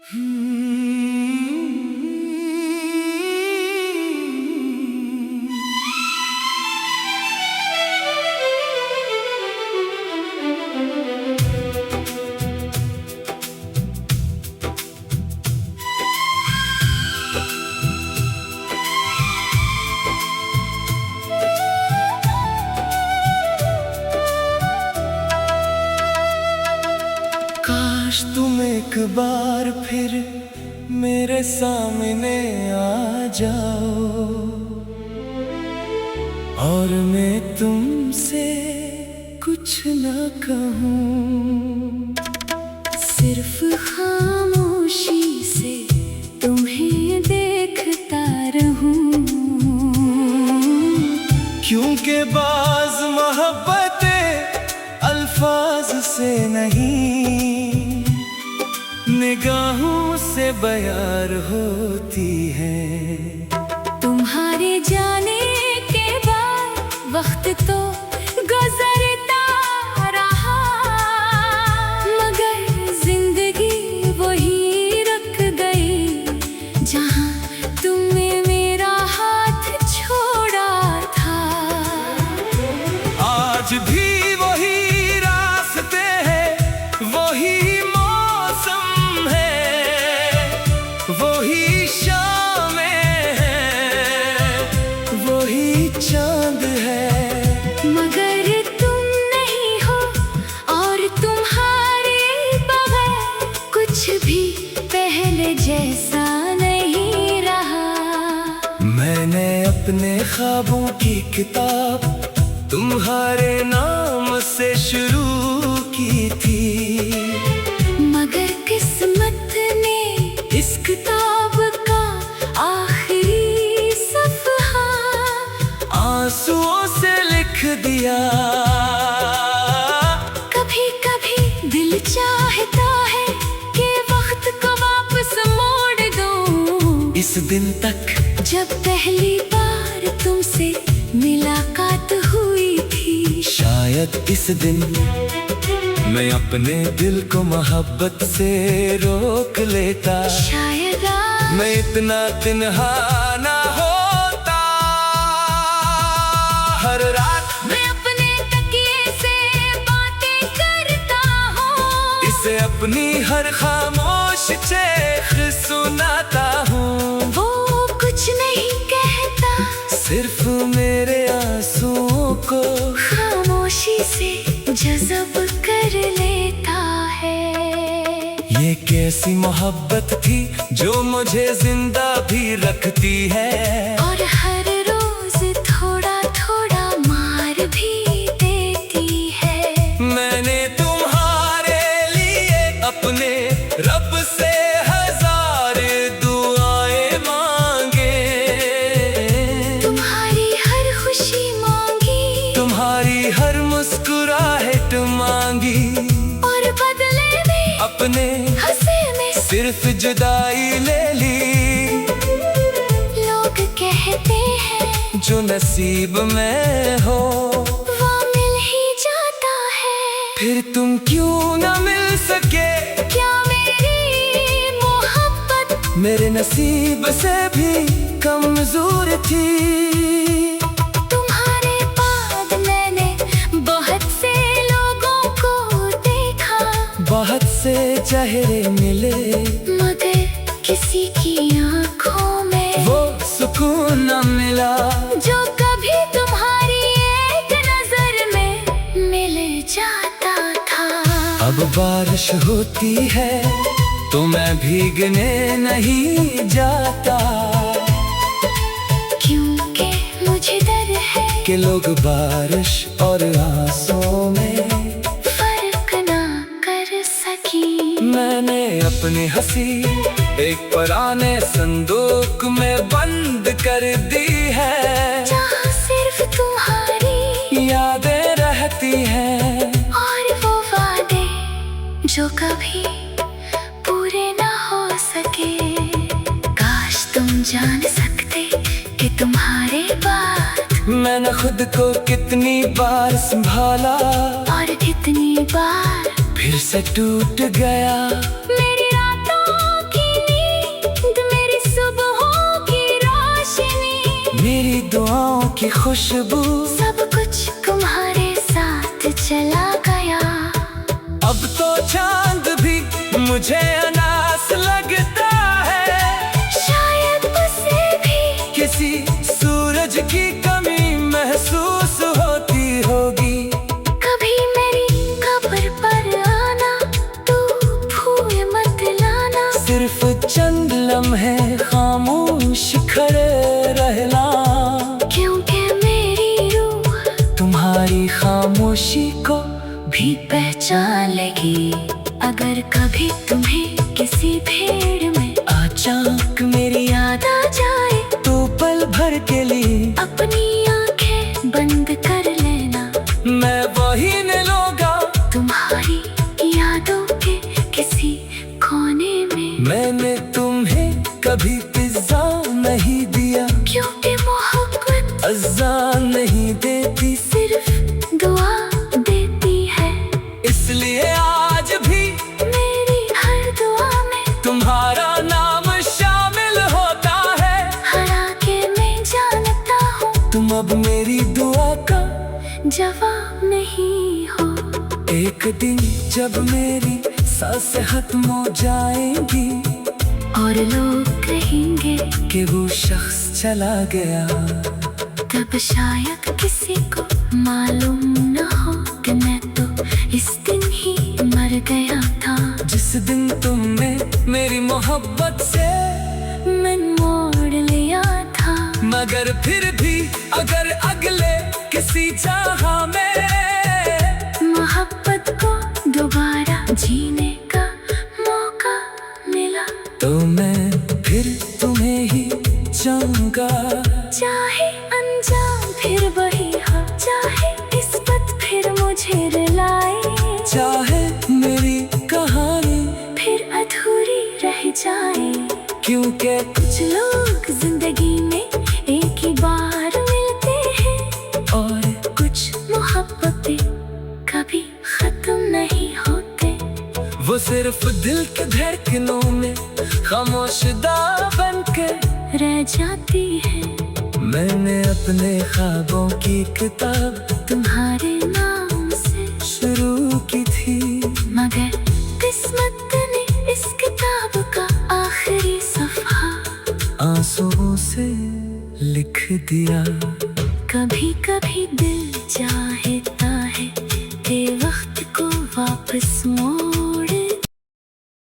काश तुम एक बार फिर मेरे सामने आ जाओ और मैं तुमसे कुछ न कहूँ, सिर्फ खामोशी से तुम्हें देखता रहूं। क्योंकि बाज़ मोहब्बतें अल्फाज से नहीं निगाहों से बयार होती है। तुम्हारे जाने के बाद वक्त तो गुजरता रहा, मगर जिंदगी वही रख गई जहां तुमने मेरा हाथ छोड़ा था। आज भी वही रास्ते हैं, वही मौसम है, वही शामें हैं, वही चांद है, मगर तुम नहीं हो और तुम्हारे बगैर कुछ भी पहले जैसा नहीं रहा। मैंने अपने ख्वाबों की किताब तुम्हारे नाम से शुरू की थी, मगर किस्मत ने इस किताब का आखिरी सफ़हा आंसुओं से लिख दिया। कभी कभी दिल चाहता है कि वक्त को वापस मोड़ दूं, इस दिन तक जब पहली बार तुमसे मुलाकात हुई थी। शायद इस दिन मैं अपने दिल को मोहब्बत से रोक लेता, शायद मैं इतना तन्हा ना होता। हर रात मैं अपने तकिए से बातें करता हूँ, इसे अपनी हर खामोश चेख सुनाता हूँ। वो कुछ नहीं कहता, सिर्फ मेरे आंसुओं को खामोशी से जज़ब कर लेता है। ये कैसी मोहब्बत थी जो मुझे जिंदा भी रखती है, और हर रोज थोड़ा थोड़ा मार भी देती है। मैंने तुम्हारे लिए अपने रब से हजार दुआएं मांगे, तुम्हारी हर खुशी मांगी, तुम्हारी हर मुस्कुराहट मांगी, और बदले में अपने हंसे में सिर्फ जुदाई ले ली। लोग कहते हैं जो नसीब में हो वो मिल ही जाता है, फिर तुम क्यों ना मिल सके। क्या मेरी मोहब्बत मेरे नसीब से भी कमजोर थी। तुम्हारे बाद मैंने बहुत से लोगों को देखा, बहुत से चेहरे मिले, मगर किसी की आंखों में वो सुकून न मिला जो कभी तुम्हारी एक नजर में मिल जाता था। अब बारिश होती है तो मैं भीगने नहीं जाता, क्योंकि मुझे डर है कि लोग बारिश और आंसुओं में फर्क ना कर सकी। मैंने अपनी हंसी एक पुराने संदूक में बंद कर दी है, जहाँ सिर्फ तुम्हारी यादें रहती हैं, और वो वादे जो कभी पूरे ना हो सके। काश तुम जान सकते कि तुम्हारे बाद मैंने खुद को कितनी बार संभाला, और कितनी बार फिर से टूट गया। मेरी रातों की खुशबू, सब कुछ तुम्हारे साथ चला गया। अब तो चांद भी मुझे अनास लगता है। शायद उसे भी किसी सूरज की कमी महसूस होती होगी। कभी मेरी कब्र पर आना, तू भूल मत लाना। सिर्फ चंद लम्हे खामोश खड़े रहना, क्योंकि मेरी रूह तुम्हारी खामोशी को भी पहचान लेगी। अगर कभी तुम्हें किसी भीड़ में अचानक मेरी याद आ जाए, तो पल भर के लिए अपनी आंखें बंद कर लेना। मैं वही न लूंगा तुम्हारी यादों के किसी कोने में। मैंने तुम्हें कभी पिज्जा नहीं दिया, क्योंकि मोहब्बत अज़ान नहीं देती, सिर्फ दुआ देती है। इसलिए आज भी मेरी हर दुआ में तुम्हारा नाम शामिल होता है। हालांकि मैं जानता हूँ तुम अब मेरी दुआ का जवाब नहीं हो। एक दिन जब मेरी सांसें खत्म हो जाएंगी और लोग कहेंगे कि वो शख्स चला गया, तब शायद किसी को मालूम न हो कि मैं तो इस दिन ही मर गया था। जिस दिन तुमने मेरी मोहब्बत से मन मोड़ लिया था। मगर फिर भी अगर अगले किसी जहां में मोहब्बत को दोबारा जीने का मौका मिला, तो मैं फिर तुम्हें ही चाहूंगा। चाहे अंजाम फिर वही हो, चाहे किस्मत फिर मुझे रुलाए, चाहे मेरी कहानी फिर अधूरी रह जाए। क्योंकि कुछ लोग जिंदगी में एक ही बार मिलते हैं, और कुछ मोहब्बतें कभी खत्म नहीं होते। वो सिर्फ दिल के धड़कनों में खामोशदा बन के रह जाती है। मैंने अपने ख्वाबों की किताब तुम्हारे नाम से शुरू की थी, मगर किस्मत ने इस किताब का आखिरी सफ़ा आंसुओं से लिख दिया। कभी कभी दिल चाहता है कि वक्त को वापस मोड़